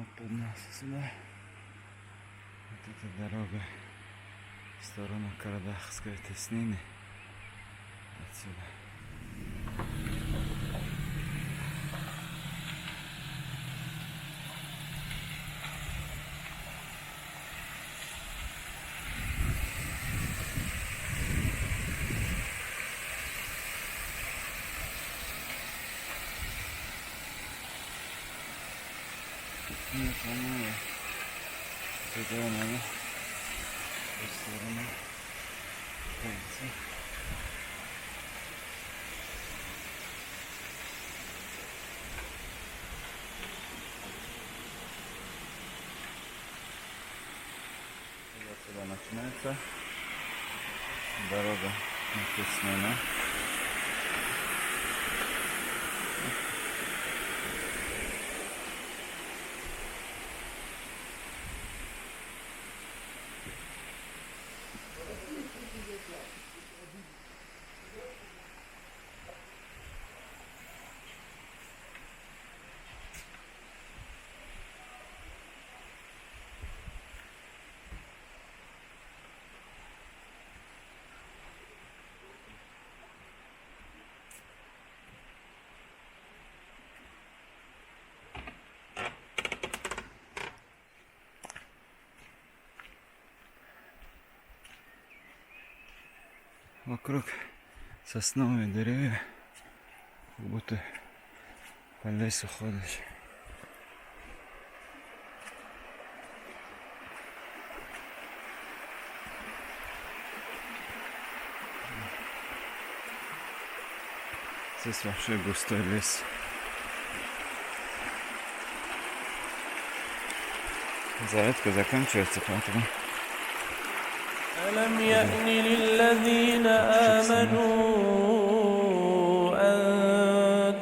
Вот под нас сюда. Вот эта дорога в сторону Карадахской теснины. Отсюда. Не знаю, куда надо. В сторону пойти. Отсюда начинается дорога на Теснина. Вокруг сосновые деревья, как будто по лесу ходишь. Здесь вообще густой лес. Зарядка заканчивается, поэтому ألم يأن للذين آمنوا أن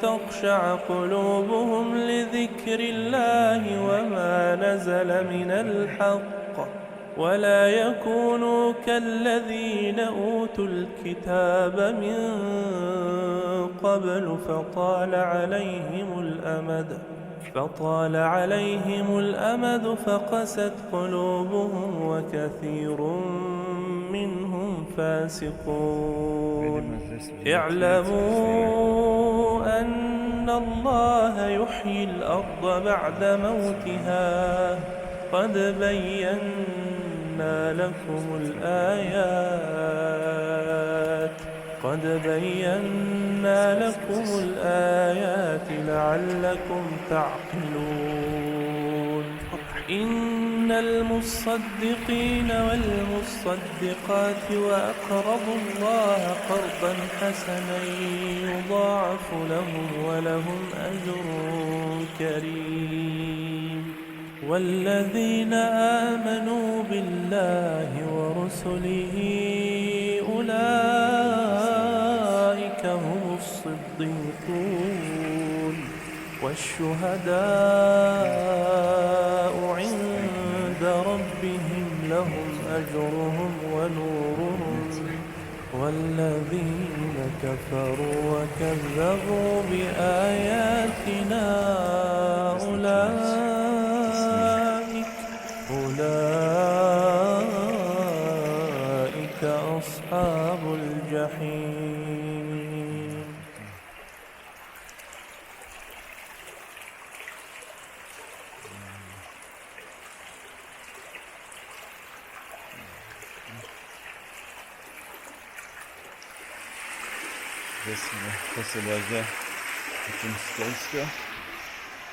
تخشع قلوبهم لذكر الله وما نزل من الحق ولا يكونوا كالذين أوتوا الكتاب من قبل فطال عليهم الأمد فقست قلوبهم وكثير منهم فاسقون اعلموا أن الله يحيي الأرض بعد موتها قد بينا لكم الآيات لعلكم تعقلون إن المصدقين والمصدقات وأقرضوا الله قرضا حسنا يضاعف لهم ولهم أجر كريم والذين آمنوا بالله ورسله أولئك هم الصديقون والشهداء عند ربهم لهم أجرهم ونورهم والذين كفروا وكذبوا بآياتنا أولئك أصحاب الجحيم. здесь после дождя очень скользко.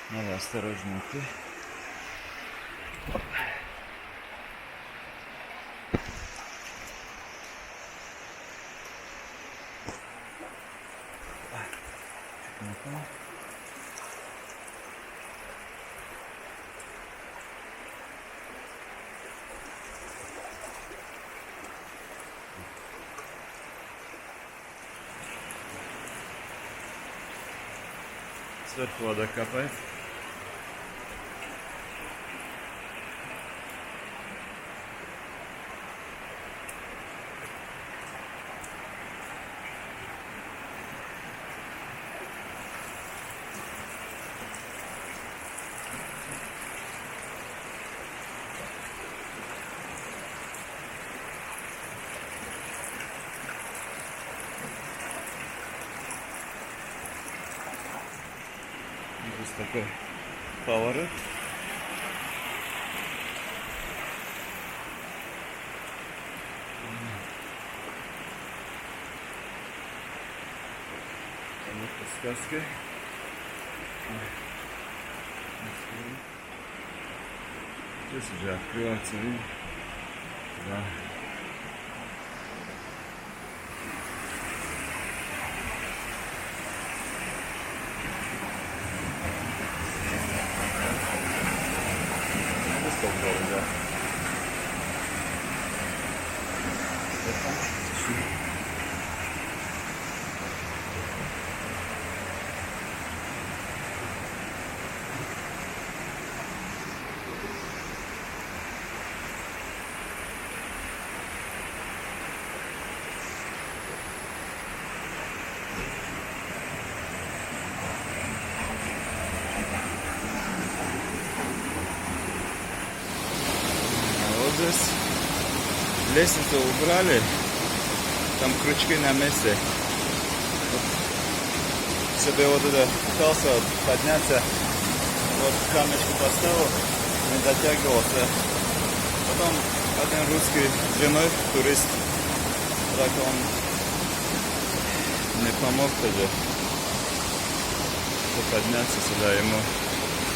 Надо осторожно идти. Сверху вода капает. Здесь такой поворот. Вот подсказка. Здесь уже открывается вид. Да. Да. Вот здесь лестницу убрали, там крючки на месте. Вот себе вот это пытался подняться, вот камешку поставил, не дотягивался. Потом один русский женой, турист, так он не помог тоже подняться сюда. Ему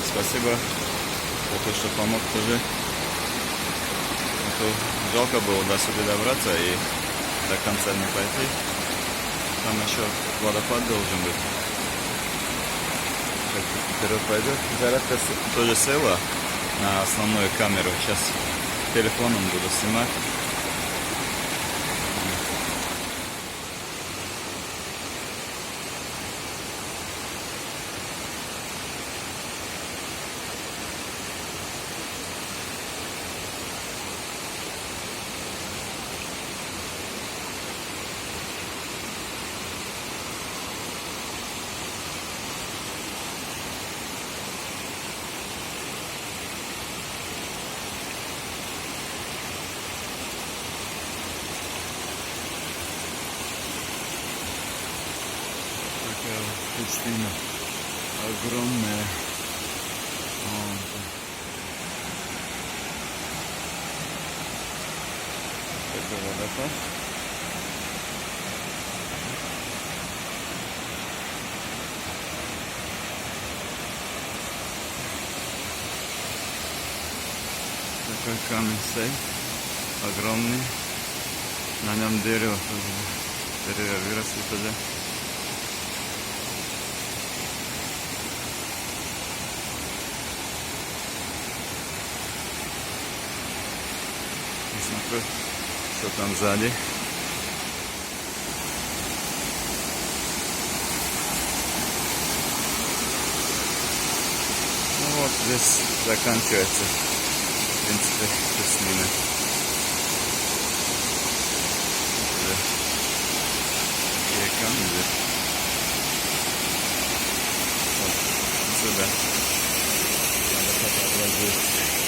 спасибо за то, что помог тоже. Жалко было до сюда добраться и до конца не пойти. Там еще водопад должен быть. Вперед пойдет. Зарядка тоже села на основную камеру. Сейчас телефоном буду снимать. Пустыня огромная. Такой водопад. Такой камень стоит, огромный. На нем дерево тоже. Деревья выросли тоже. Смотрю, что там сзади. Ну вот здесь заканчивается, в принципе, пустыня. Такие камни здесь. Вот, отсюда надо попробовать.